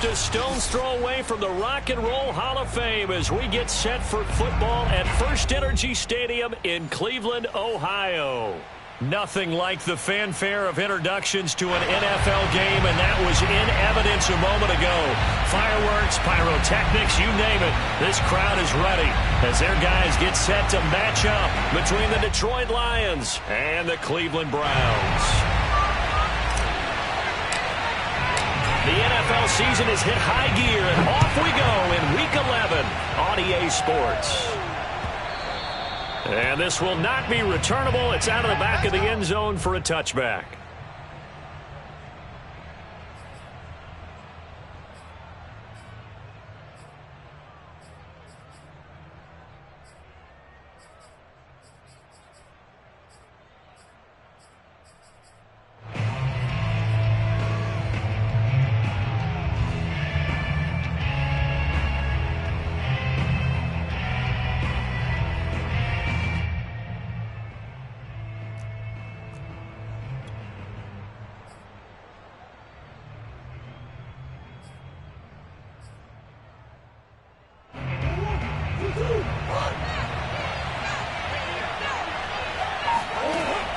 Just a stone's throw away from the Rock and Roll Hall of Fame as we get set for football at First Energy Stadium in Cleveland, Ohio. Nothing like the fanfare of introductions to an NFL game, and that was in evidence a moment ago. Fireworks, pyrotechnics, you name it. This crowd is ready as their guys get set to match up between the Detroit Lions and the Cleveland Browns. The NFL season has hit high gear, and off we go in Week 11 on EA Sports. And this will not be returnable. It's out of the back of the end zone for a touchback.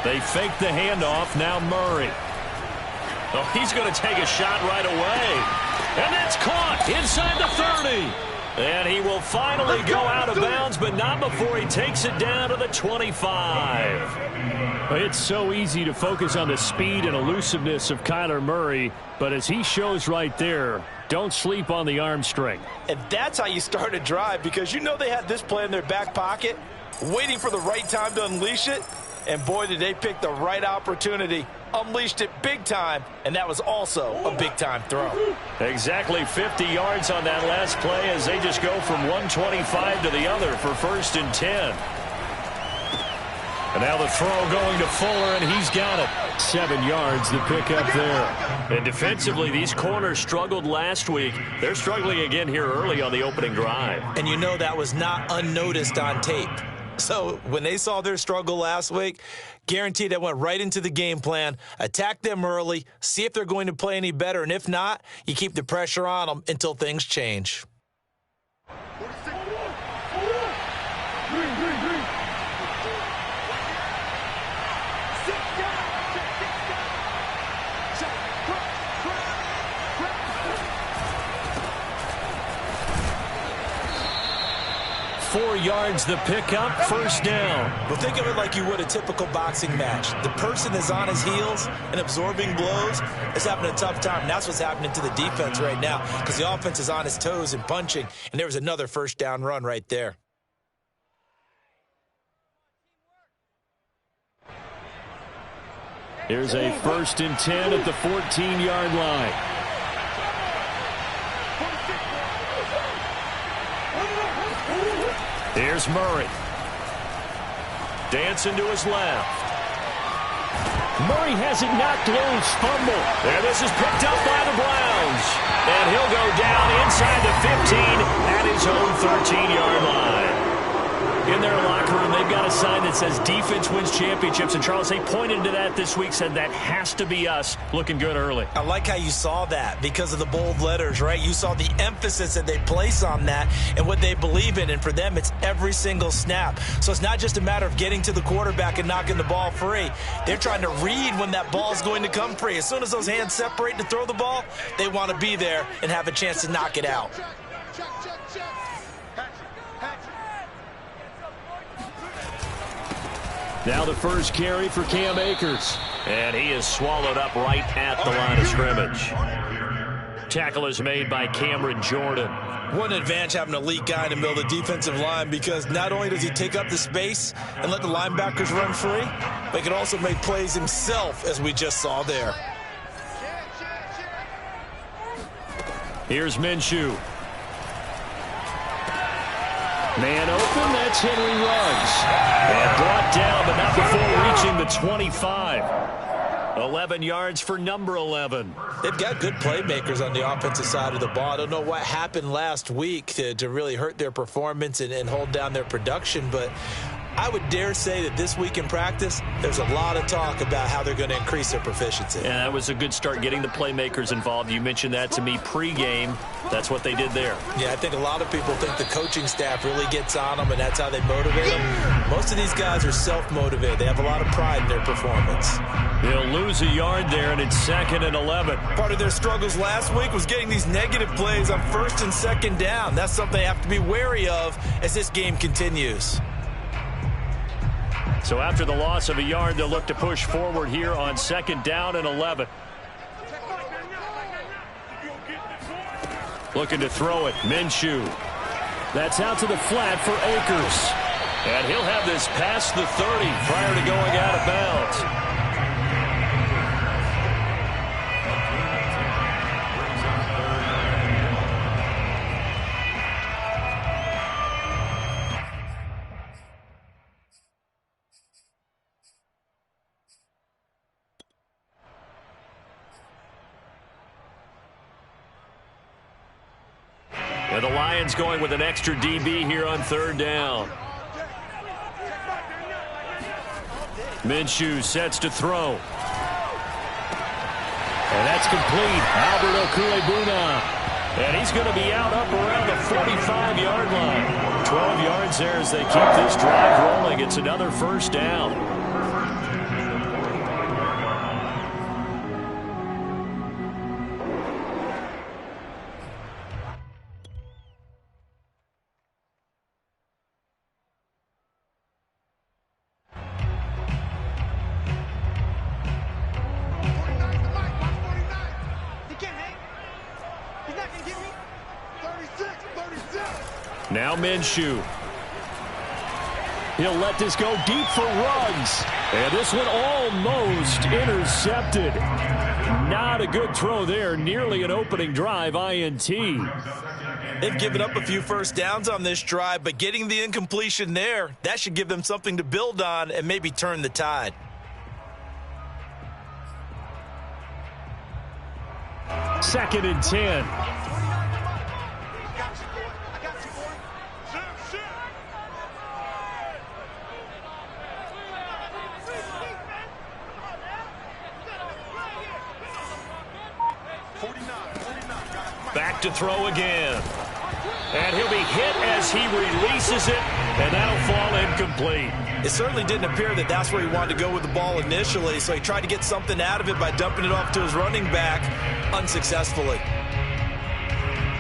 They fake the handoff. Now Murray. Oh, he's going to take a shot right away. And that's caught inside the 30. And he will finally go out of bounds, but not before he takes it down to the 25. It's so easy to focus on the speed and elusiveness of Kyler Murray, but as he shows right there, don't sleep on the arm strength. And that's how you start a drive, because you know they had this play in their back pocket, waiting for the right time to unleash it. And boy, did they pick the right opportunity, unleashed it big time, and that was also a big-time throw. Exactly 50 yards on that last play as they just go from 125 to the other for 1st and 10. And now the throw going to Fuller, and he's got it. 7 yards, the pickup there. And defensively, these corners struggled last week. They're struggling again here early on the opening drive. And you know that was not unnoticed on tape. So when they saw their struggle last week, guaranteed they went right into the game plan, attack them early, see if they're going to play any better, and if not, you keep the pressure on them until things change. Four yards the pickup, 1st down. Well, think of it like you would a typical boxing match. The person is on his heels and absorbing blows is having a tough time. And that's what's happening to the defense right now, because the offense is on his toes and punching, and there was another 1st down run right there. Here's a 1st and 10 at the 14-yard line. Here's Murray. Dancing to his left. Murray has it knocked loose. Fumble. And this is picked up by the Browns. And he'll go down inside the 15 at his own 13-yard line. In their locker room, they've got a sign that says defense wins championships. And, Charles, they pointed to that this week, said that has to be us, looking good early. I like how you saw that because of the bold letters, right? You saw the emphasis that they place on that and what they believe in. And for them, it's every single snap. So it's not just a matter of getting to the quarterback and knocking the ball free. They're trying to read when that ball's going to come free. As soon as those hands separate to throw the ball, they want to be there and have a chance to knock it out. Now the first carry for Cam Akers. And he is swallowed up right at the line of scrimmage. Tackle is made by Cameron Jordan. What an advantage having an elite guy in the middle of the defensive line, because not only does he take up the space and let the linebackers run free, but he can also make plays himself, as we just saw there. Here's Minshew. Man open, that's Henry Ruggs. And brought down, but not before reaching the 25. 11 yards for number 11. They've got good playmakers on the offensive side of the ball. I don't know what happened last week to really hurt their performance and hold down their production, but I would dare say that this week in practice, there's a lot of talk about how they're going to increase their proficiency. And that was a good start, getting the playmakers involved. You mentioned that to me pregame. That's what they did there. Yeah, I think a lot of people think the coaching staff really gets on them, and that's how they motivate them. Most of these guys are self-motivated. They have a lot of pride in their performance. They'll lose a yard there, and it's 2nd and 11. Part of their struggles last week was getting these negative plays on 1st and 2nd down. That's something they have to be wary of as this game continues. So after the loss of a yard, they'll look to push forward here on 2nd down and 11. Looking to throw it, Minshew. That's out to the flat for Akers. And he'll have this past the 30 prior to going out of bounds. And the Lions going with an extra DB here on 3rd down. Minshew sets to throw. And that's complete. Albert Okwuegbuna. And he's going to be out up around the 45-yard line. 12 yards there as they keep this drive rolling. It's another 1st down. Now Minshew. He'll let this go deep for Ruggs. And this one almost intercepted. Not a good throw there. Nearly an opening drive INT. They've given up a few 1st downs on this drive, but getting the incompletion there, that should give them something to build on and maybe turn the tide. Second and 10. Back to throw again. And he'll be hit as he releases it, and that'll fall incomplete. It certainly didn't appear that that's where he wanted to go with the ball initially, so he tried to get something out of it by dumping it off to his running back unsuccessfully.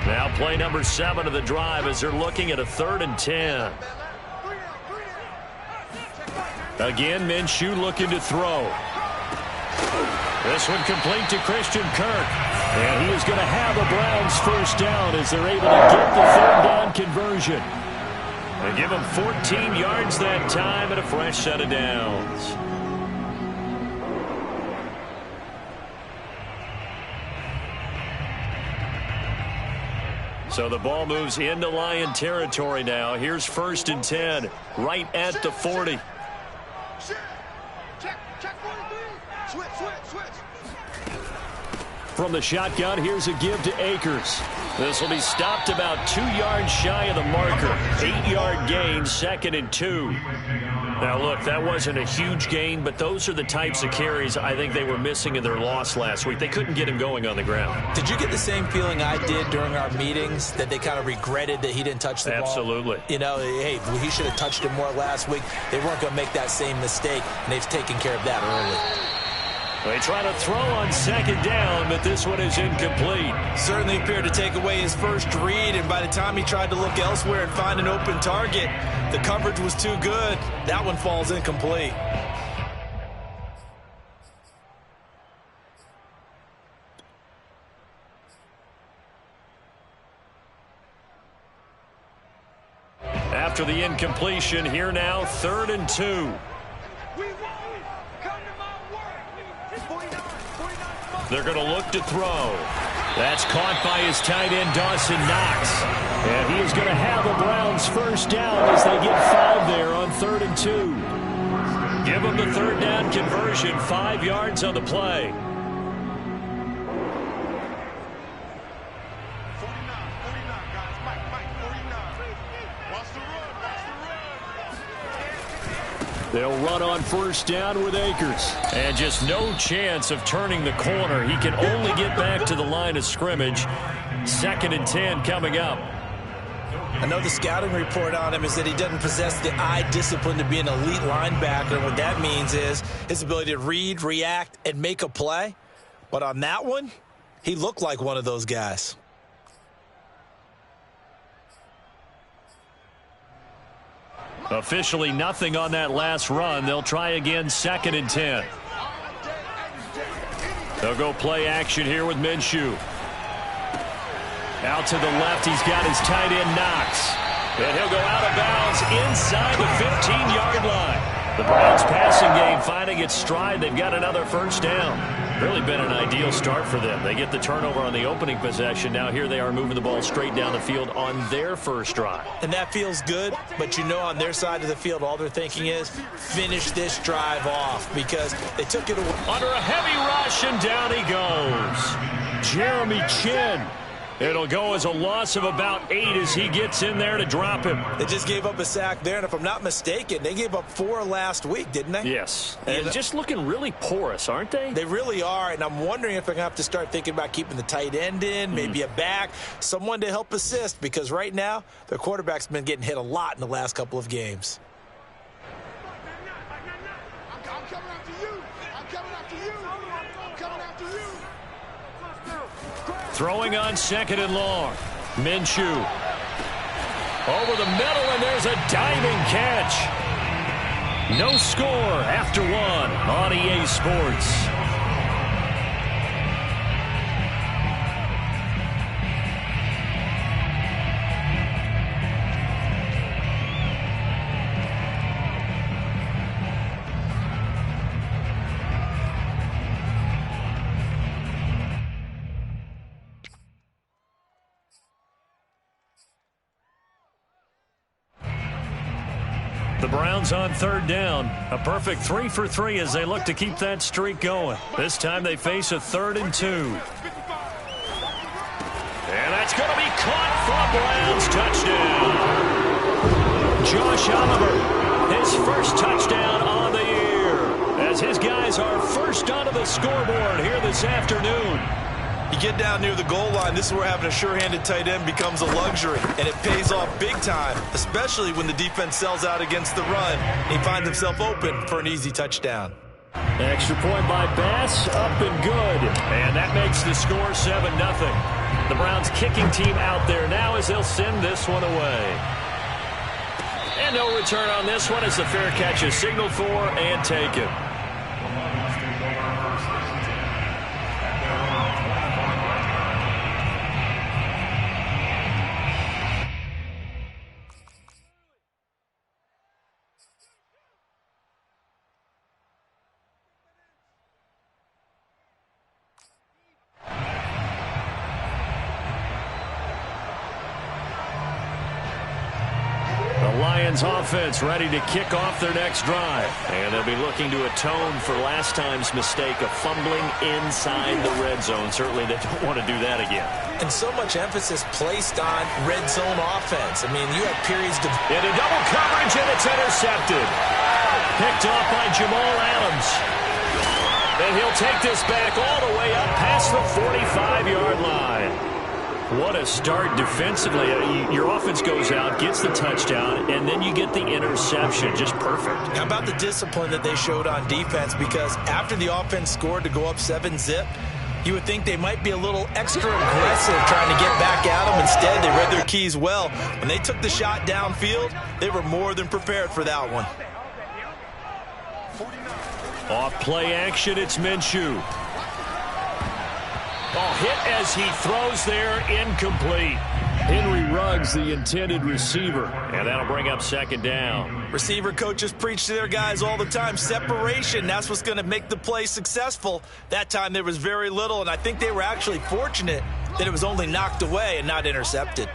Now play number 7 of the drive as they're looking at a 3rd and 10. Again, Minshew looking to throw. This one complete to Christian Kirk. And he is going to have a Browns 1st down as they're able to get the 3rd down conversion. They give him 14 yards that time and a fresh set of downs. So the ball moves into Lion territory now. Here's 1st and 10, right at the 40. From the shotgun, here's a give to Akers. This will be stopped about 2 yards shy of the marker. 8-yard gain, 2nd and 2. Now, look, that wasn't a huge gain, but those are the types of carries I think they were missing in their loss last week. They couldn't get him going on the ground. Did you get the same feeling I did during our meetings, that they kind of regretted that he didn't touch the ball? Absolutely. You know, hey, he should have touched it more last week. They weren't going to make that same mistake, and they've taken care of that early. They try to throw on 2nd down, but this one is incomplete. Certainly appeared to take away his first read, and by the time he tried to look elsewhere and find an open target, the coverage was too good. That one falls incomplete. After the incompletion, here now, 3rd and 2. They're going to look to throw. That's caught by his tight end, Dawson Knox. And he is going to have a Browns 1st down as they get 5 there on 3rd and 2. Give them the 3rd down conversion, 5 yards on the play. They'll run on first down with Akers. And just no chance of turning the corner. He can only get back to the line of scrimmage. 2nd and 10 coming up. I know the scouting report on him is that he doesn't possess the eye discipline to be an elite linebacker. What that means is his ability to read, react, and make a play. But on that one, he looked like one of those guys. Officially nothing on that last run. They'll try again, 2nd and 10. They'll go play action here with Minshew. Out to the left, he's got his tight end Knox. And he'll go out of bounds inside the 15-yard line. The Browns passing game finding its stride. They've got another first down. Really been an ideal start for them. They get the turnover on the opening possession. Now here they are moving the ball straight down the field on their first drive. And that feels good, but you know on their side of the field all they're thinking is finish this drive off because they took it away. Under a heavy rush, and down he goes. Jeremy Chin. It'll go as a loss of about 8 as he gets in there to drop him. They just gave up a sack there, and if I'm not mistaken, they gave up 4 last week, didn't they? Yes. And just looking really porous, aren't they? They really are, and I'm wondering if they're going to have to start thinking about keeping the tight end in, maybe a back, someone to help assist, because right now their quarterback's been getting hit a lot in the last couple of games. Throwing on 2nd and long. Minshew. Over the middle, and there's a diving catch. No score after 1 on EA Sports. The Browns on 3rd down. A perfect 3 for 3 as they look to keep that streak going. This time they face a 3rd and 2. And that's going to be caught for a Browns touchdown. Josh Oliver, his first touchdown on the year, as his guys are first onto the scoreboard here this afternoon. You get down near the goal line, this is where having a sure-handed tight end becomes a luxury, and it pays off big time, especially when the defense sells out against the run. He finds himself open for an easy touchdown. Extra point by Bass, up and good. And that makes the score 7-0. The Browns kicking team out there now as they'll send this one away. And no return on this one as the fair catch is signaled for and taken. Offense ready to kick off their next drive. And they'll be looking to atone for last time's mistake of fumbling inside the red zone. Certainly they don't want to do that again. And so much emphasis placed on red zone offense. I mean, you have periods to... Into double coverage, and it's intercepted. Picked off by Jamal Adams. And he'll take this back all the way up past the 45-yard line. What a start defensively. Your offense goes out, gets the touchdown, and then you get the interception. Just perfect. How about the discipline that they showed on defense? Because after the offense scored to go up 7-zip, you would think they might be a little extra aggressive trying to get back at them. Instead, they read their keys well. When they took the shot downfield, they were more than prepared for that one. Off play action, it's Minshew. Hit as he throws there, incomplete. Henry Ruggs, the intended receiver. And that'll bring up 2nd down. Receiver coaches preach to their guys all the time. Separation, that's what's going to make the play successful. That time there was very little, and I think they were actually fortunate that it was only knocked away and not intercepted.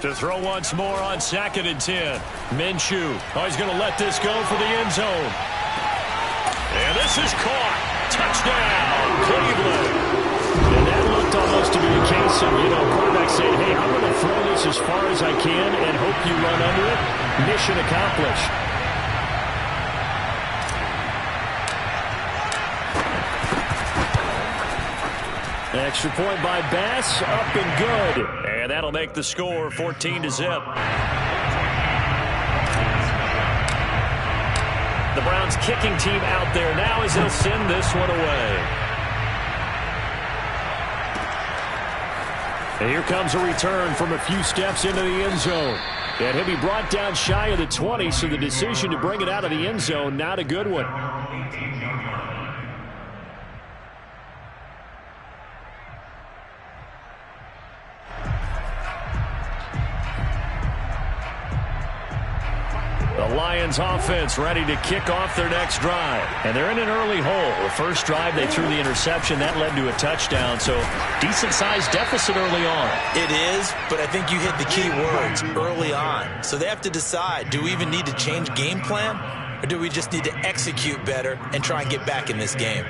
To throw once more on 2nd and 10. Minshew. He's going to let this go for the end zone. And this is caught. Touchdown, Cleveland. And that looked almost to be the case of, quarterback saying, hey, I'm going to throw this as far as I can and hope you run under it. mission accomplished. Extra point by Bass, up and good. And that'll make the score 14-0. The Browns kicking team out there now as they'll send this one away. And here comes a return from a few steps into the end zone. And he'll be brought down shy of the 20, so the decision to bring it out of the end zone, not a good one. The Lions offense ready to kick off their next drive. And they're in an early hole. The first drive, they threw the interception. That led to a touchdown. So decent-sized deficit early on. It is, but I think you hit the key words, early on. So they have to decide, do we even need to change game plan? Or do we just need to execute better and try and get back in this game?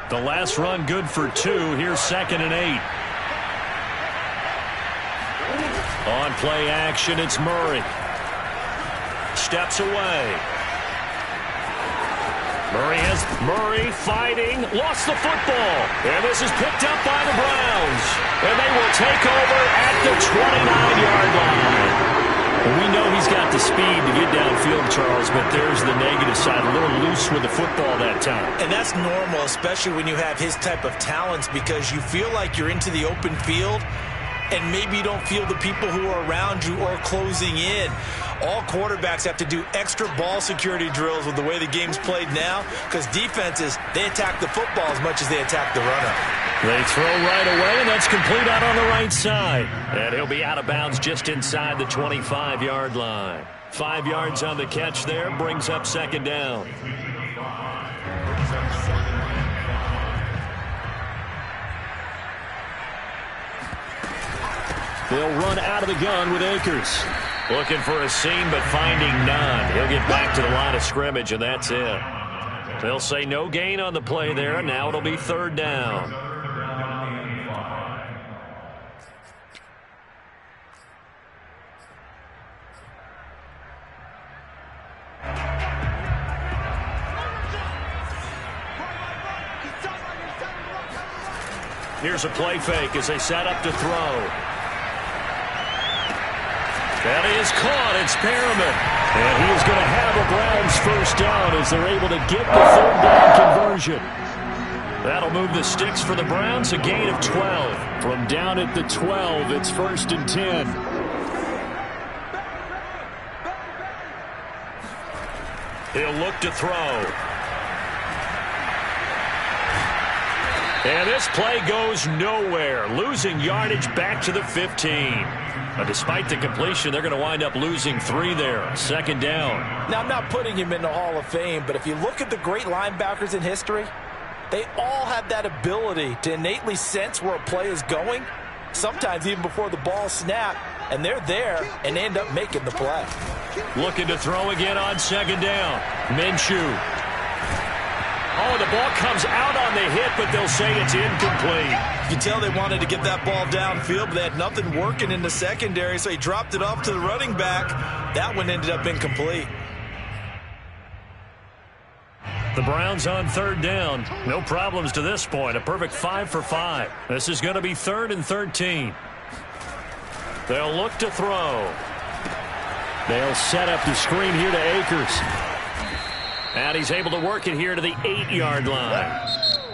The last run good for 2. Here's 2nd and 8. On play action, it's Murray. Steps away. Murray fighting. Lost the football. And this is picked up by the Browns. And they will take over at the 29-yard line. We know he's got the speed to get downfield, Charles, but there's the negative side. A little loose with the football that time. And that's normal, especially when you have his type of talents, because you feel like you're into the open field and maybe you don't feel the people who are around you or closing in. All quarterbacks have to do extra ball security drills with the way the game's played now, because defenses, they attack the football as much as they attack the runner. They throw right away, and that's complete out on the right side. And he'll be out of bounds just inside the 25-yard line. 5 yards on the catch there, brings up 2nd down. They'll run out of the gun with Akers. Looking for a seam, but finding none. He'll get back to the line of scrimmage, and that's it. They'll say no gain on the play there, and now it'll be 3rd down. Here's a play fake as they set up to throw. That is caught. It's Perriman. And he is going to have a Browns first down as they're able to get the 3rd down conversion. That'll move the sticks for the Browns, a gain of 12. From down at the 12, it's 1st and 10. He'll look to throw. And this play goes nowhere, losing yardage back to the 15. But despite the completion, they're going to wind up losing 3 there. 2nd down. Now, I'm not putting him in the Hall of Fame, but if you look at the great linebackers in history, they all have that ability to innately sense where a play is going, sometimes even before the ball snapped, and they're there, and they end up making the play. Looking to throw again on 2nd down. Minshew. Oh, the ball comes out on the hit, but they'll say it's incomplete. You can tell they wanted to get that ball downfield, but they had nothing working in the secondary, so he dropped it off to the running back. That one ended up incomplete. The Browns on 3rd down. No problems to this point. A perfect 5 for 5. This is going to be 3rd and 13. They'll look to throw. They'll set up the screen here to Akers. And he's able to work it here to the 8-yard line.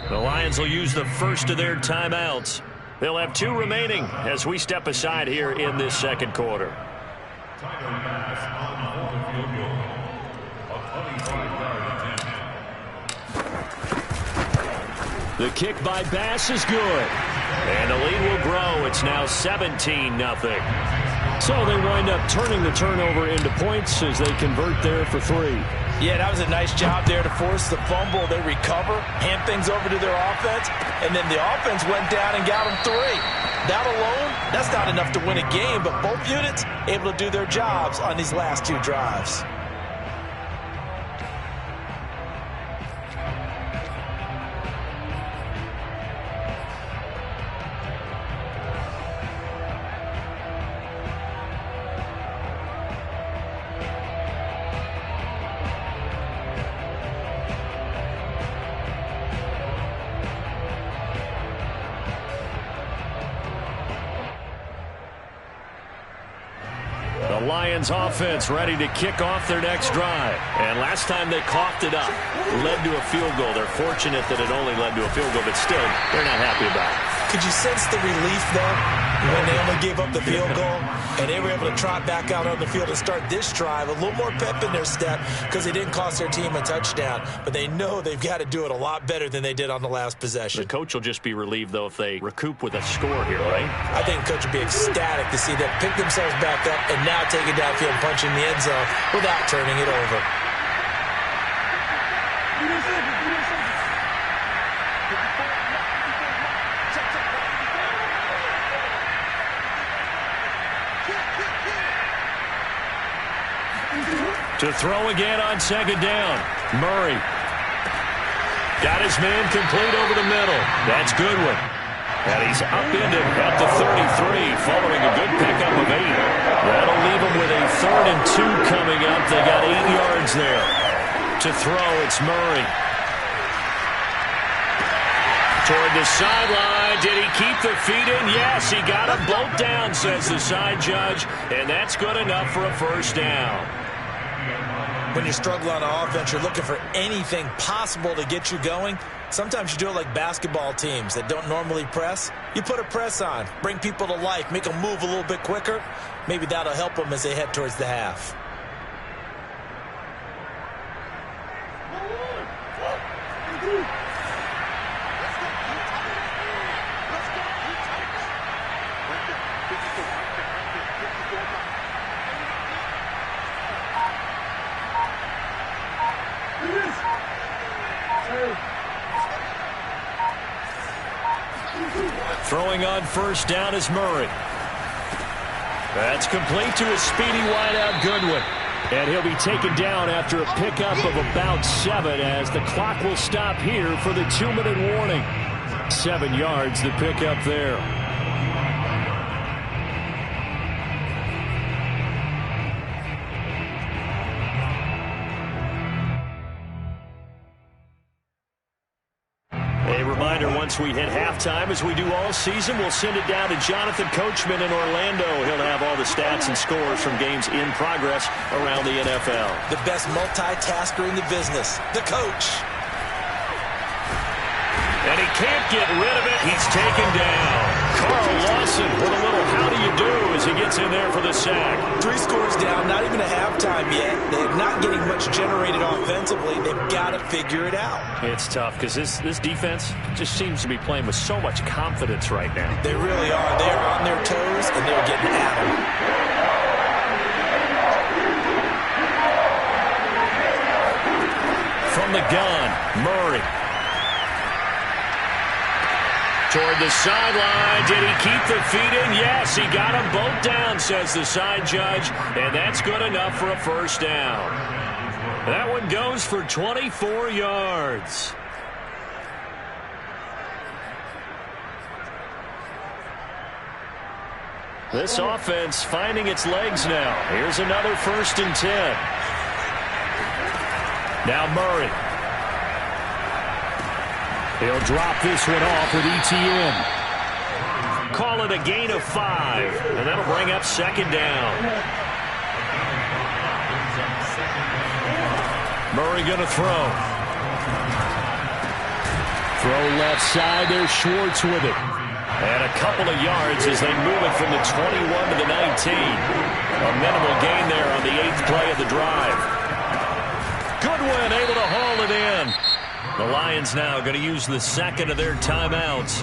The Lions will use the first of their timeouts. They'll have 2 remaining as we step aside here in this 2nd quarter. The kick by Bass is good. And the lead will grow. It's now 17-0. So they wind up turning the turnover into points as they convert there for 3. Yeah, that was a nice job there to force the fumble. They recover, hand things over to their offense, and then the offense went down and got them 3. That alone, that's not enough to win a game, but both units able to do their jobs on these last 2 drives. Lions offense ready to kick off their next drive. And last time they coughed it up, led to a field goal. They're fortunate that it only led to a field goal, but still, they're not happy about it. Could you sense the relief, though, when they only gave up the field goal and they were able to trot back out on the field and start this drive? A little more pep in their step because they didn't cost their team a touchdown, but they know they've got to do it a lot better than they did on the last possession. The coach will just be relieved, though, if they recoup with a score here, right? I think the coach will be ecstatic to see them pick themselves back up and now take it downfield and punch in the end zone without turning it over. To throw again on second down. Murray. Got his man complete over the middle. That's Goodwin. And he's upended at the 33 following a good pickup of 8. That'll leave him with a 3rd and 2 coming up. They got 8 yards there. To throw, it's Murray. Toward the sideline. Did he keep the feet in? Yes, he got them both down, says the side judge. And that's good enough for a first down. When you struggle on offense, you're looking for anything possible to get you going. Sometimes you do it like basketball teams that don't normally press. You put a press on, bring people to life, make them move a little bit quicker. Maybe that'll help them as they head towards the half. Throwing on first down is Murray. That's complete to his speedy wideout Goodwin. And he'll be taken down after a pickup of about 7 as the clock will stop here for the 2-minute warning. 7 yards the pickup there. Once we hit halftime, as we do all season, we'll send it down to Jonathan Coachman in Orlando. He'll have all the stats and scores from games in progress around the NFL. The best multitasker in the business, the coach. And he can't get rid of it. He's taken down. Carl Lawson with a little how do you do as he gets in there for the sack. 3 scores down, not even a halftime yet. They're not getting much generated offensively. They've got to figure it out. It's tough because this defense just seems to be playing with so much confidence right now. They really are. They're on their toes, and they're getting at them. From the gun, Murray. Toward the sideline. Did he keep the feet in? Yes, he got them both down, says the side judge. And that's good enough for a first down. That one goes for 24 yards. This offense finding its legs now. Here's another 1st and 10. Now Murray. He'll drop this one off with ETN. Call it a gain of 5, and that'll bring up 2nd down. Murray going to throw. Throw left side. There's Schwartz with it. And a couple of yards as they move it from the 21 to the 19. A minimal gain there on the 8th play of the drive. Goodwin able to haul it in. The Lions now going to use the 2nd of their timeouts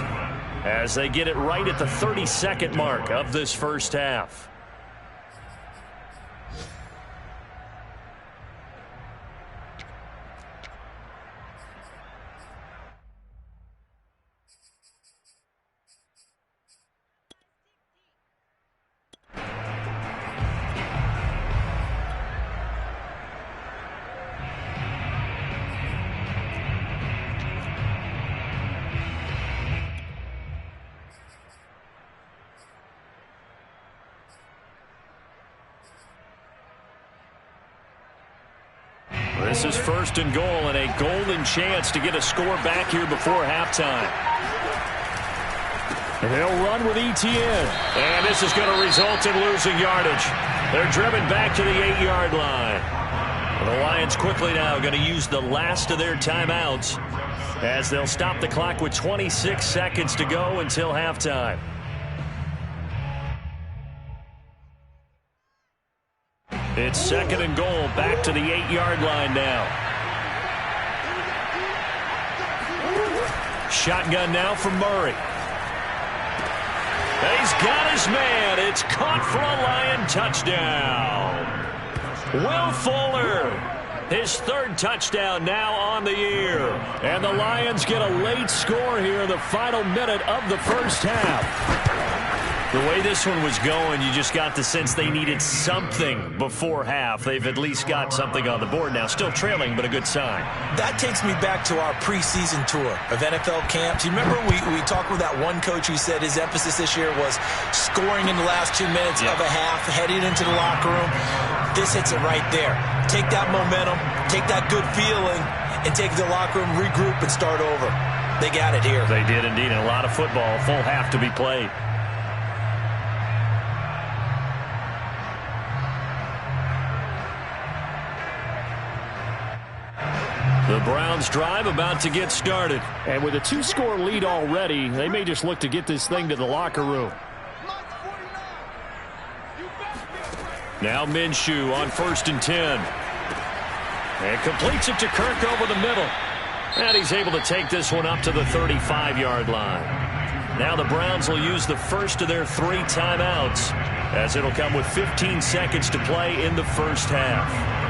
as they get it right at the 32nd mark of this first half. This is 1st and goal and a golden chance to get a score back here before halftime. They'll run with Etienne. And this is going to result in losing yardage. They're driven back to the 8-yard line. The Lions quickly now going to use the last of their timeouts as they'll stop the clock with 26 seconds to go until halftime. It's 2nd and goal, back to the 8-yard line now. Shotgun now from Murray. He's got his man. It's caught for a Lion touchdown. Will Fuller, his 3rd touchdown now on the year. And the Lions get a late score here in the final minute of the first half. The way this one was going, you just got the sense they needed something before half. They've at least got something on the board now. Still trailing, but a good sign. That takes me back to our preseason tour of NFL camps. You remember we talked with that one coach who said his emphasis this year was scoring in the last 2 minutes of a half, heading into the locker room. This hits it right there. Take that momentum, take that good feeling, and take the locker room, regroup, and start over. They got it here. They did indeed. And a lot of football, full half to be played. The Browns drive about to get started. And with a 2-score lead already, they may just look to get this thing to the locker room. Now Minshew on 1st and 10. And completes it to Kirk over the middle. And he's able to take this one up to the 35-yard line. Now the Browns will use the first of their 3 timeouts, as it'll come with 15 seconds to play in the first half.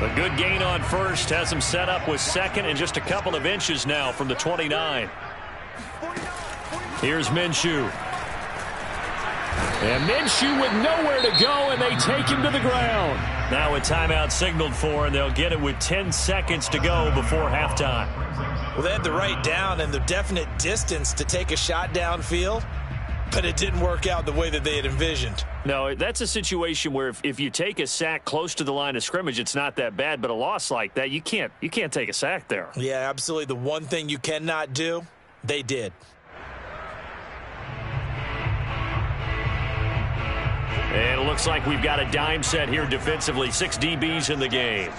A good gain on first has him set up with 2nd and just a couple of inches now from the 29. Here's Minshew. And Minshew with nowhere to go, and they take him to the ground. Now a timeout signaled for, and they'll get it with 10 seconds to go before halftime. Well, they had the right down and the definite distance to take a shot downfield, but it didn't work out the way that they had envisioned. No, that's a situation where if you take a sack close to the line of scrimmage, it's not that bad, but a loss like that, you can't take a sack there. Yeah, absolutely. The one thing you cannot do, they did. And it looks like we've got a dime set here defensively. 6 DBs in the game.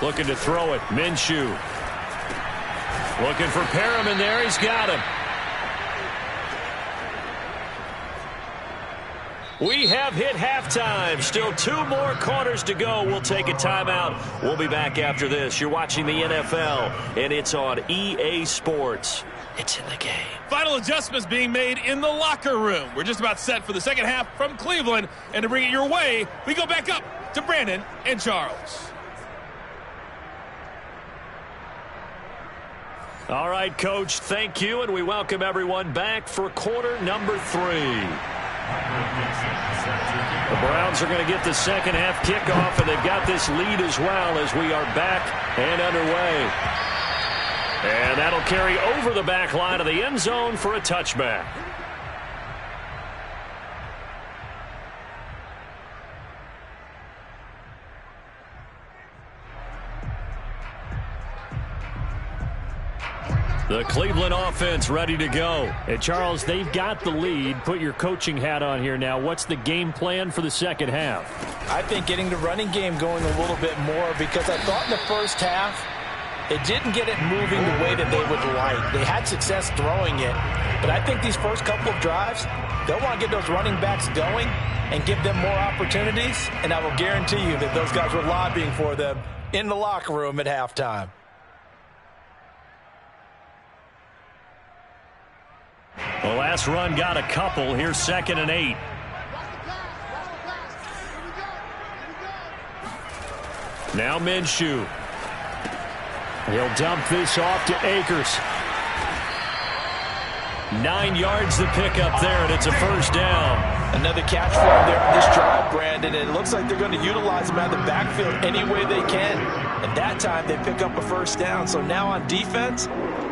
Looking to throw it. Minshew. Looking for Perriman there. He's got him. We have hit halftime. Still 2 more quarters to go. We'll take a timeout. We'll be back after this. You're watching the NFL, and it's on EA Sports. It's in the game. Final adjustments being made in the locker room. We're just about set for the second half from Cleveland. And to bring it your way, we go back up to Brandon and Charles. All right, Coach, thank you, and we welcome everyone back for quarter number 3. The Browns are going to get the second half kickoff, and they've got this lead as well as we are back and underway. And that'll carry over the back line of the end zone for a touchback. The Cleveland offense ready to go. And Charles, they've got the lead. Put your coaching hat on here now. What's the game plan for the second half? I think getting the running game going a little bit more, because I thought in the first half it didn't get it moving the way that they would like. They had success throwing it, but I think these first couple of drives, they'll want to get those running backs going and give them more opportunities, and I will guarantee you that those guys were lobbying for them in the locker room at halftime. The last run got a couple. Here's 2nd and 8. Now Minshew. He'll dump this off to Akers. 9 yards to pick up there, and it's a first down. Another catch for him there on this drive, Brandon. And it looks like they're going to utilize him out of the backfield any way they can. And that time they pick up a first down. So now on defense,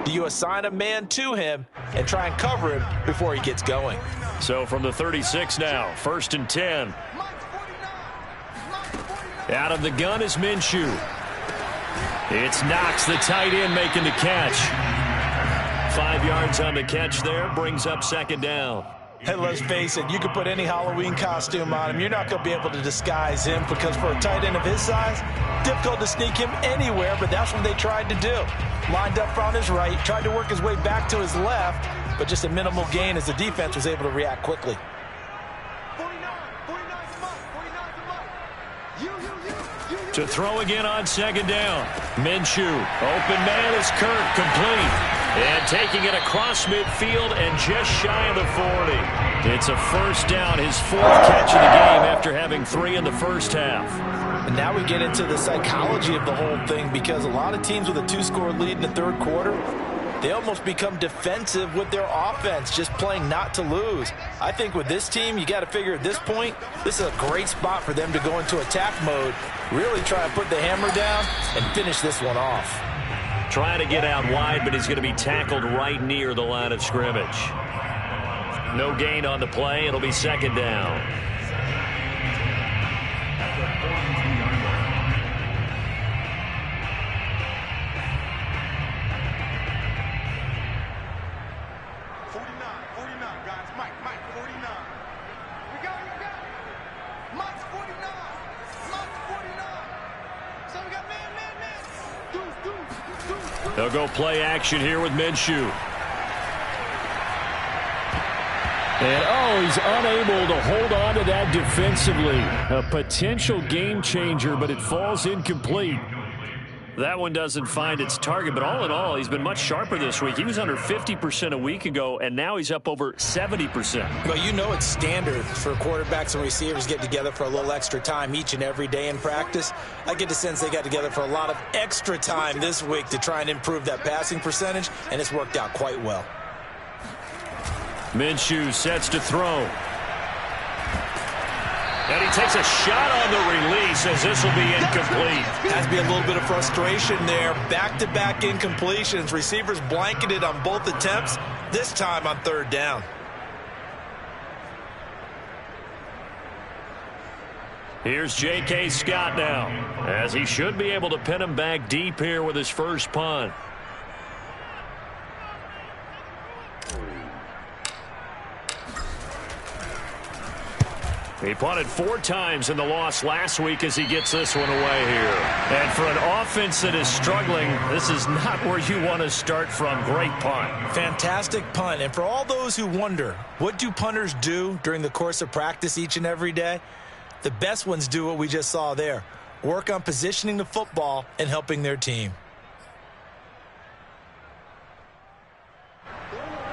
Do you assign a man to him and try and cover him before he gets going? So from the 36 now, 1st and 10. Out of the gun is Minshew. It's Knox, the tight end, making the catch. 5 yards on the catch there, brings up 2nd down. Hey, let's face it, you can put any Halloween costume on him. You're not going to be able to disguise him because for a tight end of his size, difficult to sneak him anywhere, but that's what they tried to do. Lined up on his right, tried to work his way back to his left, but just a minimal gain as the defense was able to react quickly. To throw again on 2nd down. Minshew, open man is Kirk, complete. And taking it across midfield and just shy of the 40. It's a 1st down, his 4th catch of the game after having 3 in the first half. And now we get into the psychology of the whole thing because a lot of teams with a 2-score lead in the 3rd quarter, they almost become defensive with their offense, just playing not to lose. I think with this team, you got to figure at this point, this is a great spot for them to go into attack mode, really try and put the hammer down and finish this one off. Trying to get out wide, but he's going to be tackled right near the line of scrimmage. No gain on the play. It'll be 2nd down. They'll go play action here with Minshew. And, he's unable to hold on to that defensively. A potential game changer, but it falls incomplete. That one doesn't find its target, but all in all, he's been much sharper this week. He was under 50% a week ago, and now he's up over 70%. Well, you know it's standard for quarterbacks and receivers get together for a little extra time each and every day in practice. I get the sense they got together for a lot of extra time this week to try and improve that passing percentage, and it's worked out quite well. Minshew sets to throw. And he takes a shot on the release as this will be incomplete. Has to be a little bit of frustration there. Back-to-back incompletions. Receivers blanketed on both attempts, this time on 3rd down. Here's J.K. Scott now, as he should be able to pin him back deep here with his first punt. He punted 4 times in the loss last week as he gets this one away here. And for an offense that is struggling, this is not where you want to start from. Great punt. Fantastic punt. And for all those who wonder, what do punters do during the course of practice each and every day? The best ones do what we just saw there. Work on positioning the football and helping their team.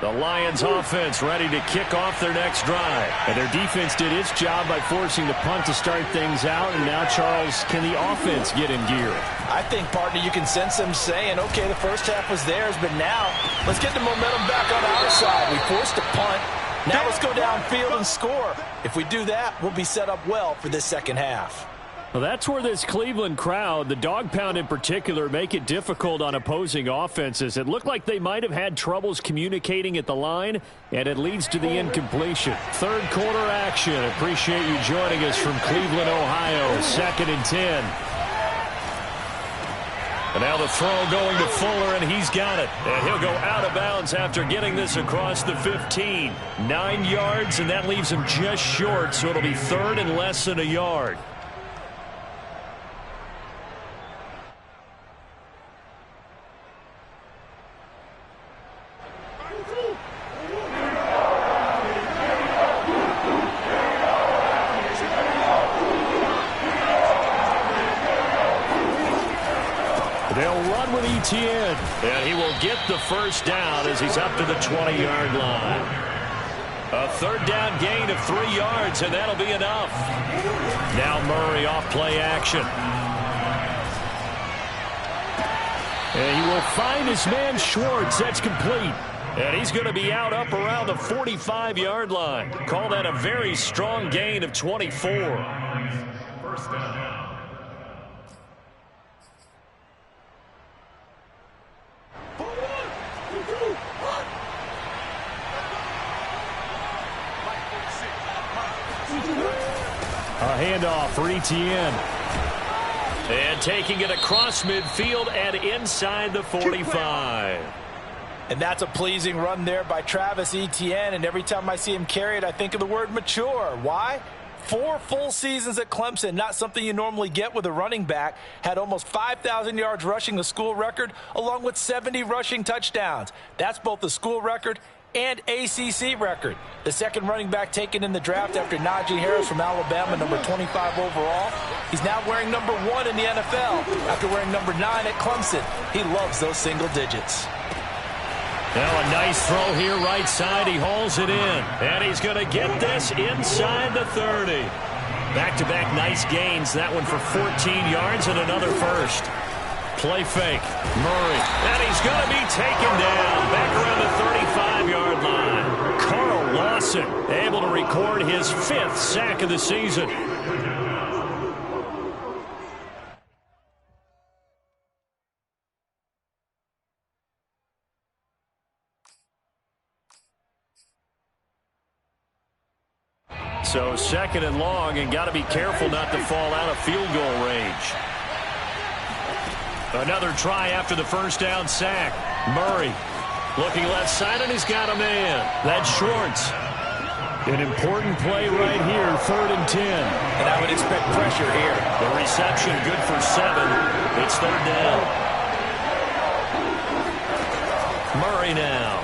The Lions offense ready to kick off their next drive. And their defense did its job by forcing the punt to start things out. And now, Charles, can the offense get in gear? I think, partner, you can sense them saying, okay, the first half was theirs, but now let's get the momentum back on our side. We forced a punt. Now let's go downfield and score. If we do that, we'll be set up well for this second half. Well, that's where this Cleveland crowd, the dog pound in particular, make it difficult on opposing offenses. It looked like they might have had troubles communicating at the line, and it leads to the incompletion. 3rd quarter action. Appreciate you joining us from Cleveland, Ohio. 2nd and 10. And now the throw going to Fuller, and he's got it. And he'll go out of bounds after getting this across the 15. 9 yards, and that leaves him just short, so it'll be 3rd and less than a yard. They'll run with Etienne, and he will get the first down as he's up to the 20-yard line. A 3rd down gain of 3 yards, and that'll be enough. Now Murray off play action. And he will find his man Schwartz. That's complete. And he's going to be out up around the 45-yard line. Call that a very strong gain of 24. First down. A handoff for Etienne. And taking it across midfield and inside the 45. And that's a pleasing run there by Travis Etienne. And every time I see him carry it, I think of the word mature. Why? 4 full seasons at Clemson, not something you normally get with a running back. Had almost 5,000 yards rushing, the school record, along with 70 rushing touchdowns. That's both the school record and ACC record. The second running back taken in the draft after Najee Harris from Alabama, number 25 overall. He's now wearing number 1 in the NFL after wearing number 9 at Clemson. He loves those single digits. Now a nice throw here right side. He hauls it in. And he's going to get this inside the 30. Back-to-back nice gains. That one for 14 yards and another first. Play fake. Murray. And he's going to be taken down. Back around the 35-yard line. Carl Lawson able to record his 5th sack of the season. So 2nd and long, and got to be careful not to fall out of field goal range. Another try after the first down sack. Murray looking left side, and he's got a man. That's Schwartz. An important play right here, 3rd and 10. And I would expect pressure here. The reception good for 7. It's 3rd down. Murray now.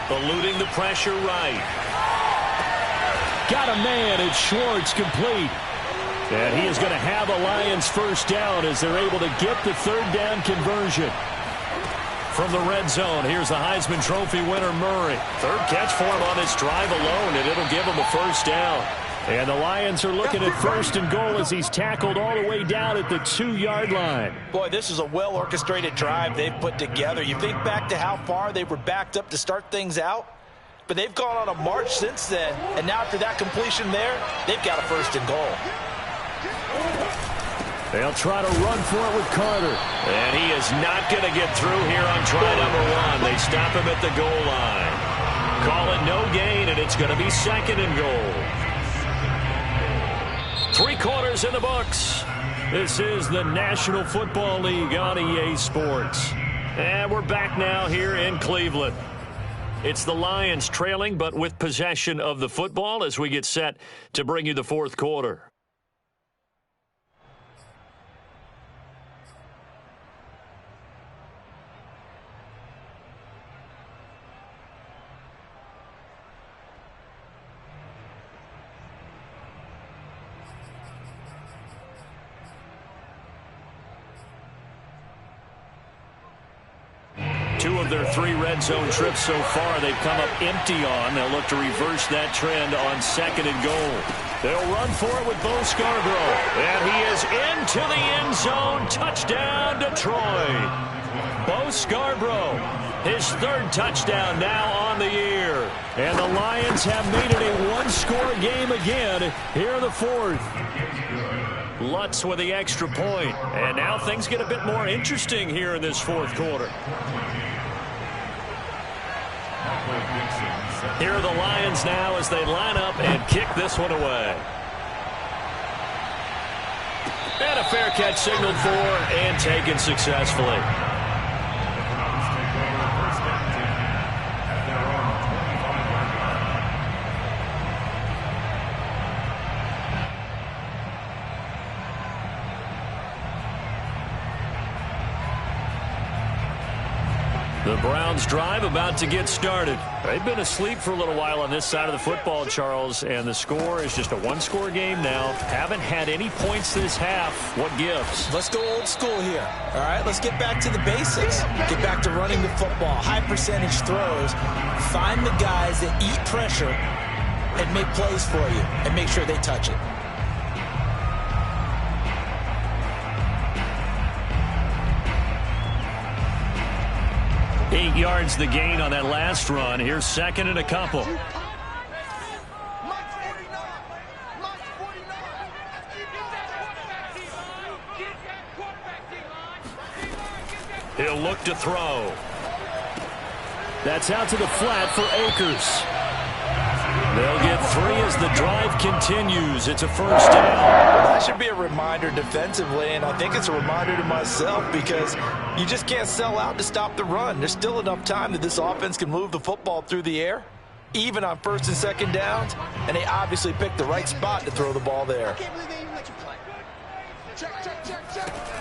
Eluding the pressure right. Got a man. It's Schwartz, complete. And he is going to have a Lions first down as they're able to get the 3rd down conversion. From the red zone, here's the Heisman Trophy winner, Murray. 3rd catch for him on this drive alone, and it'll give him a first down. And the Lions are looking at 1st and goal as he's tackled all the way down at the 2-yard line. Boy, this is a well-orchestrated drive they've put together. You think back to how far they were backed up to start things out, but they've gone on a march since then, and now after that completion there, they've got a 1st and goal. They'll try to run for it with Carter. And he is not going to get through here on try number 1. They stop him at the goal line. Call it no gain, and it's going to be 2nd and goal. 3 quarters in the books. This is the National Football League on EA Sports. And we're back now here in Cleveland. It's the Lions trailing, but with possession of the football as we get set to bring you the 4th quarter. Two of their 3 red zone trips so far they've come up empty on. They'll look to reverse that trend on 2nd and goal. They'll run for it with Bo Scarborough. And he is into the end zone. Touchdown, Detroit. Bo Scarborough, his 3rd touchdown now on the year. And the Lions have made it a 1-score game again here in the 4th. Lutz with the extra point. And now things get a bit more interesting here in this 4th quarter. Here are the Lions now as they line up and kick this one away. And a fair catch signaled for and taken successfully. The Browns drive about to get started. They've been asleep for a little while on this side of the football, Charles, and the score is just a 1-score game now. Haven't had any points this half. What gives? Let's go old school here. All right, let's get back to the basics. Get back to running the football, high percentage throws. Find the guys that eat pressure and make plays for you and make sure they touch it. Eight yards the gain on that last run. Here's 2nd and a couple. He'll look to throw. That's out to the flat for Akers. They'll get 3 as the drive continues. It's a first down. That should be a reminder defensively, and I think it's a reminder to myself because you just can't sell out to stop the run. There's still enough time that this offense can move the football through the air, even on first and second downs, and they obviously picked the right spot to throw the ball there.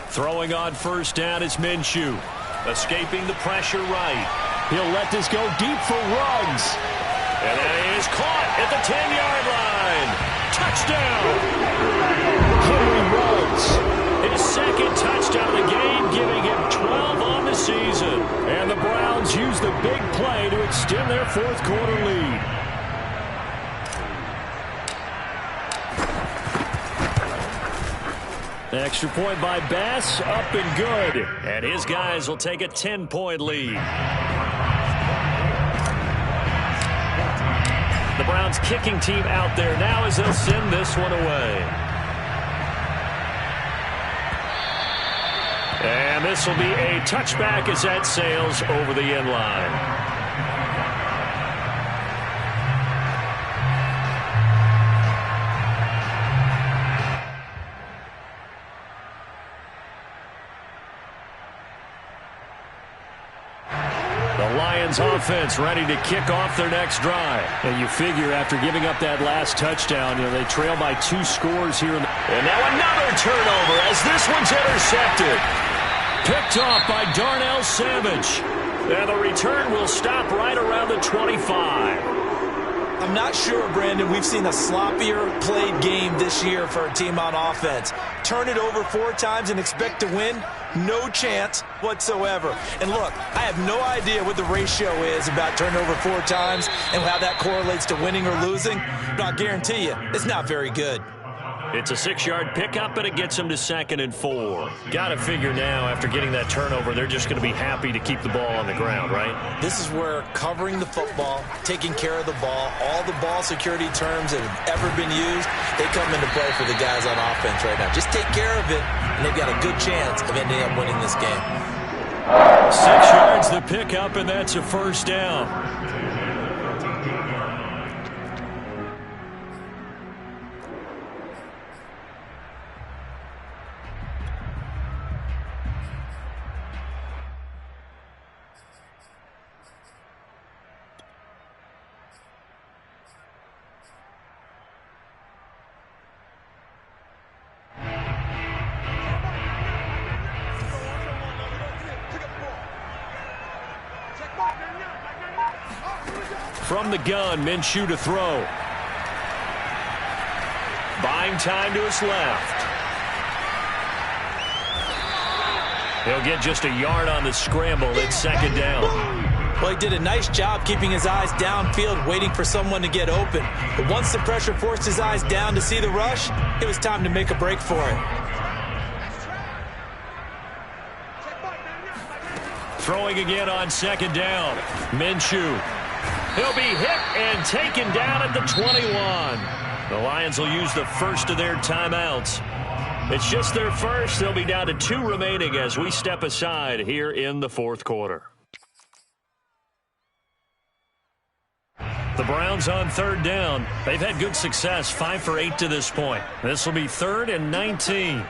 Throwing on first down is Minshew. Escaping the pressure right. He'll let this go deep for Ruggs. And that is caught at the 10-yard line. Touchdown! Henry Ruggs. His second touchdown of the game, giving him 12 on the season. And the Browns use the big play to extend their fourth quarter lead. Extra point by Bass, up and good. And his guys will take a 10-point lead. The Browns kicking team out there now as they'll send this one away. And this will be a touchback as that sails over the end line. Offense ready to kick off their next drive. And you figure after giving up that last touchdown, they trail by 2 scores here. And now another turnover as this one's intercepted. Picked off by Darnell Savage. And the return will stop right around the 25. I'm not sure, Brandon, we've seen a sloppier played game this year for a team on offense. Turn it over 4 times and expect to win? No chance whatsoever. And look, I have no idea what the ratio is about turnover 4 times and how that correlates to winning or losing, but I'll guarantee you, it's not very good. It's a 6-yard pickup, and it gets them to 2nd and 4. Got to figure now, after getting that turnover, they're just going to be happy to keep the ball on the ground, right? This is where covering the football, taking care of the ball, all the ball security terms that have ever been used, they come into play for the guys on offense right now. Just take care of it, and they've got a good chance of ending up winning this game. 6 yards the pickup, and that's a first down. From the gun, Minshew to throw. Buying time to his left. He'll get just a yard on the scramble. It's 2nd down. Well, he did a nice job keeping his eyes downfield, waiting for someone to get open. But once the pressure forced his eyes down to see the rush, it was time to make a break for it. Throwing again on 2nd down. Minshew. He'll be hit and taken down at the 21. The Lions will use the first of their timeouts. It's just their first. They'll be down to 2 remaining as we step aside here in the 4th quarter. The Browns on 3rd down. They've had good success, 5 for 8 to this point. This will be 3rd and 19.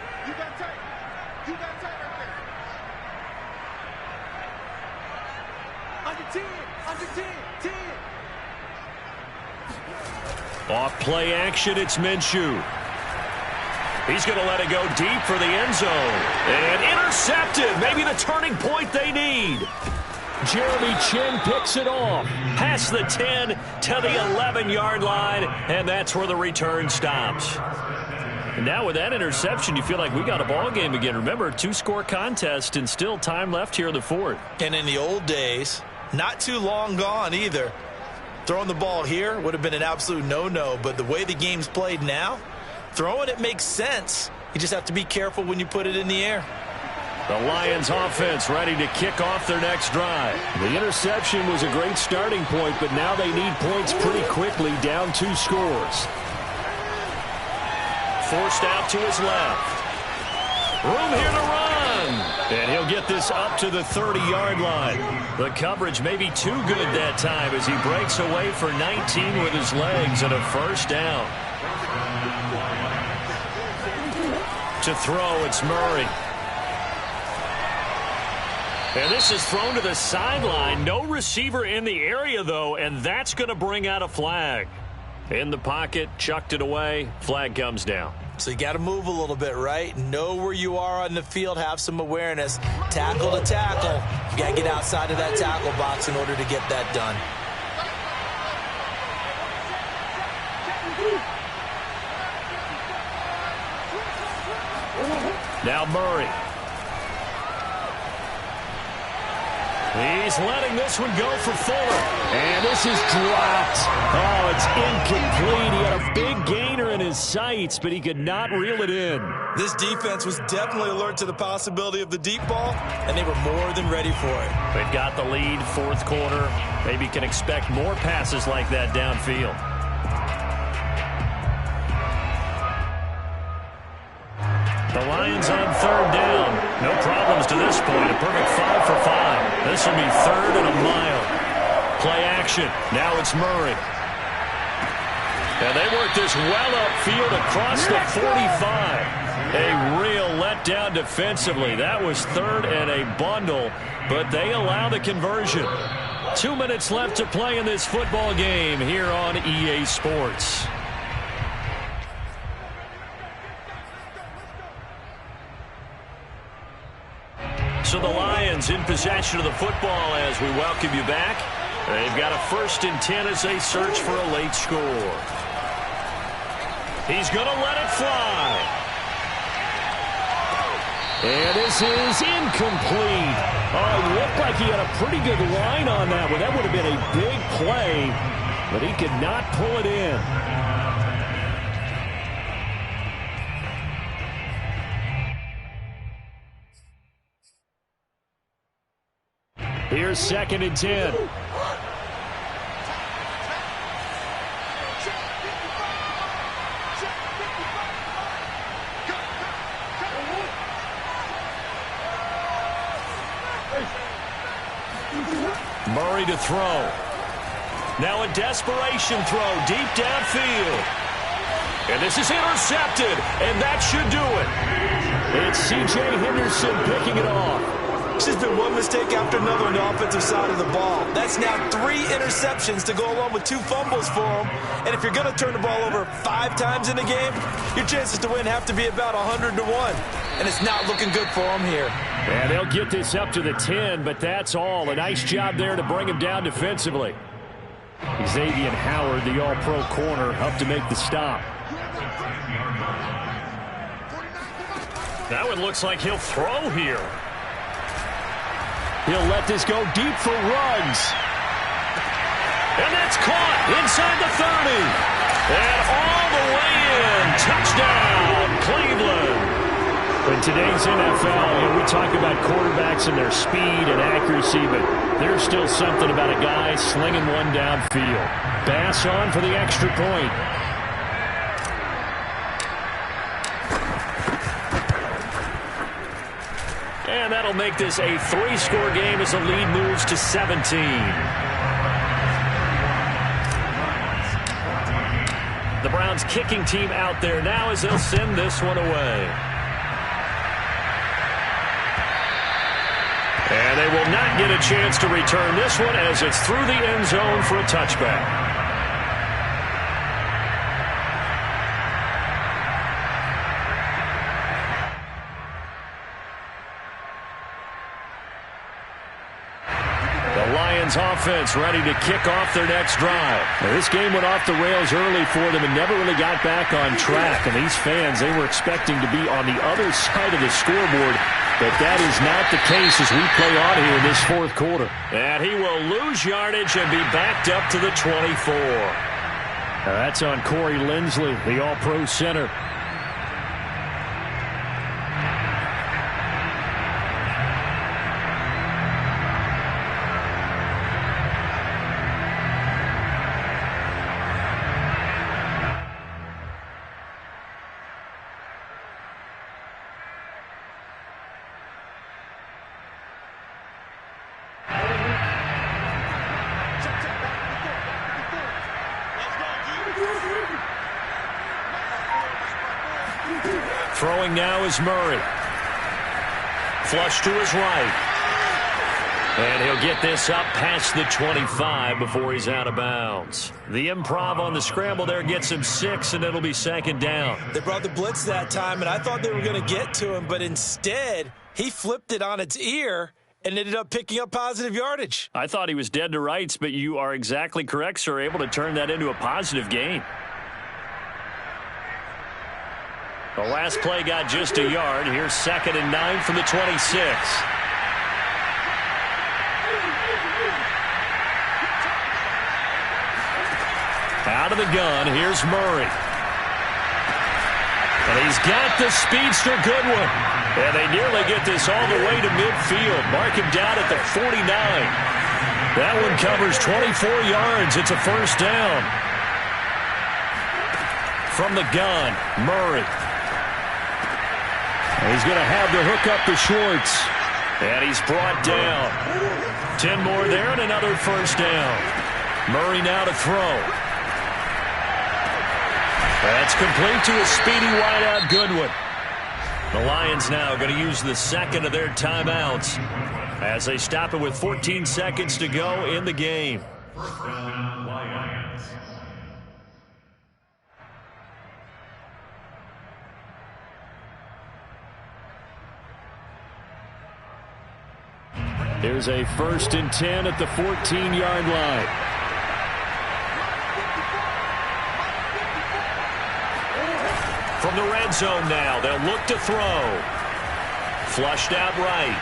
Off play action, it's Minshew. He's going to let it go deep for the end zone. And intercepted. Maybe the turning point they need. Jeremy Chin picks it off. Past the 10 to the 11-yard line, and that's where the return stops. And now with that interception, you feel like we got a ball game again. Remember, 2-score contest and still time left here in the 4th. And in the old days, not too long gone either, throwing the ball here would have been an absolute no-no, but the way the game's played now, throwing it makes sense. You just have to be careful when you put it in the air. The Lions offense ready to kick off their next drive. The interception was a great starting point, but now they need points pretty quickly, down 2 scores. Forced out to his left. Room here to run. And he'll get this up to the 30-yard line. The coverage may be too good that time as he breaks away for 19 with his legs and a first down. To throw, it's Murray. And this is thrown to the sideline. No receiver in the area, though, and that's going to bring out a flag. In the pocket, chucked it away, flag comes down. So you got to move a little bit, right? Know where you are on the field, have some awareness. Tackle to tackle. You got to get outside of that tackle box in order to get that done. Now Murray. He's letting this one go for Fuller. And this is dropped. Oh, it's incomplete. He had a big gainer in his sights, but he could not reel it in. This defense was definitely alert to the possibility of the deep ball, and they were more than ready for it. They've got the lead, fourth quarter. Maybe can expect more passes like that downfield. The Lions on third down. No problems to this point. A perfect 5 for 5. This will be third and a mile. Play action. Now it's Murray. And they work this well upfield across the 45. A real letdown defensively. That was third and a bundle, but they allow the conversion. 2 minutes left to play in this football game here on EA Sports. So the Lions in possession of the football as we welcome you back. They've got a 1st and 10 as they search for a late score. He's going to let it fly. And this is incomplete. Oh, it looked like he had a pretty good line on that one. That would have been a big play, but he could not pull it in. Here's 2nd and 10. Murray to throw. Now a desperation throw deep downfield. And this is intercepted, and that should do it. It's C.J. Henderson picking it off. This has been one mistake after another on the offensive side of the ball. That's now 3 interceptions to go along with 2 fumbles for him. And if you're going to turn the ball over 5 times in a game, your chances to win have to be about 100 to 1. And it's not looking good for him here. And they'll get this up to the 10, but that's all. A nice job there to bring him down defensively. Xavier Howard, the all-pro corner, up to make the stop. That one looks like he'll throw here. He'll let this go deep for Ruggs. And that's caught inside the 30. And all the way in. Touchdown, Cleveland. In today's NFL, we talk about quarterbacks and their speed and accuracy, but there's still something about a guy slinging one downfield. Bass on for the extra point. And that'll make this a 3-score game as the lead moves to 17. The Browns kicking team out there now as they'll send this one away. And they will not get a chance to return this one as it's through the end zone for a touchback. Offense ready to kick off their next drive. Now, this game went off the rails early for them and never really got back on track. And these fans, they were expecting to be on the other side of the scoreboard, but that is not the case as we play on here in this 4th quarter. And he will lose yardage and be backed up to the 24. Now, that's on Corey Lindsley, the all-pro center. Throwing now is Murray. Flush to his right. And he'll get this up past the 25 before he's out of bounds. The improv on the scramble there gets him 6, and it'll be second down. They brought the blitz that time, and I thought they were going to get to him, but instead he flipped it on its ear and ended up picking up positive yardage. I thought he was dead to rights, but you are exactly correct, sir. Able to turn that into a positive gain. The last play got just a yard. Here's 2nd and 9 from the 26. Out of the gun, here's Murray. And he's got the speedster Goodwin. And they nearly get this all the way to midfield. Mark him down at the 49. That one covers 24 yards. It's a first down. From the gun, Murray. And he's going to have to hook up the shorts. And he's brought down. 10 more there and another first down. Murray now to throw. That's complete to a speedy wideout Goodwin. The Lions now going to use the second of their timeouts as they stop it with 14 seconds to go in the game. Here's a 1st and 10 at the 14-yard line. From the red zone now, they'll look to throw. Flushed out right.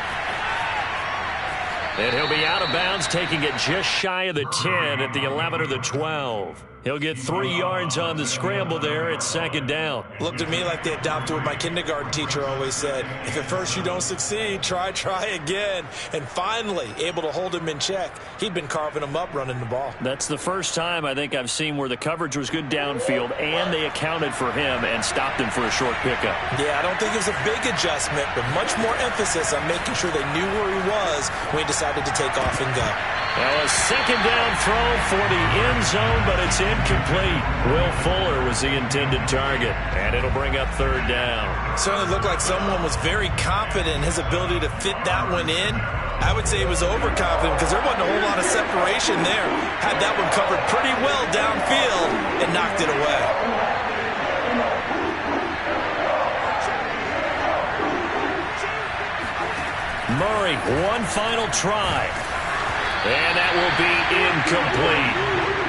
And he'll be out of bounds, taking it just shy of the 10 at the 11 or the 12. He'll get 3 yards on the scramble there. It's 2nd down. Looked to me like they adopted what my kindergarten teacher always said. If at first you don't succeed, try again. And finally, able to hold him in check. He'd been carving him up running the ball. That's the first time I think I've seen where the coverage was good downfield and they accounted for him and stopped him for a short pickup. Yeah, I don't think it was a big adjustment, but much more emphasis on making sure they knew where he was when he decided to take off and go. Well, a 2nd down throw for the end zone, but it's incomplete. Will Fuller was the intended target, and it'll bring up 3rd down. Certainly looked like someone was very confident in his ability to fit that one in. I would say he was overconfident because there wasn't a whole lot of separation there. Had that one covered pretty well downfield and knocked it away. Murray, one final try. And that will be incomplete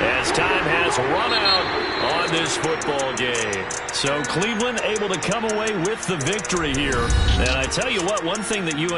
as time has run out on this football game. So Cleveland able to come away with the victory here. And I tell you what, one thing that you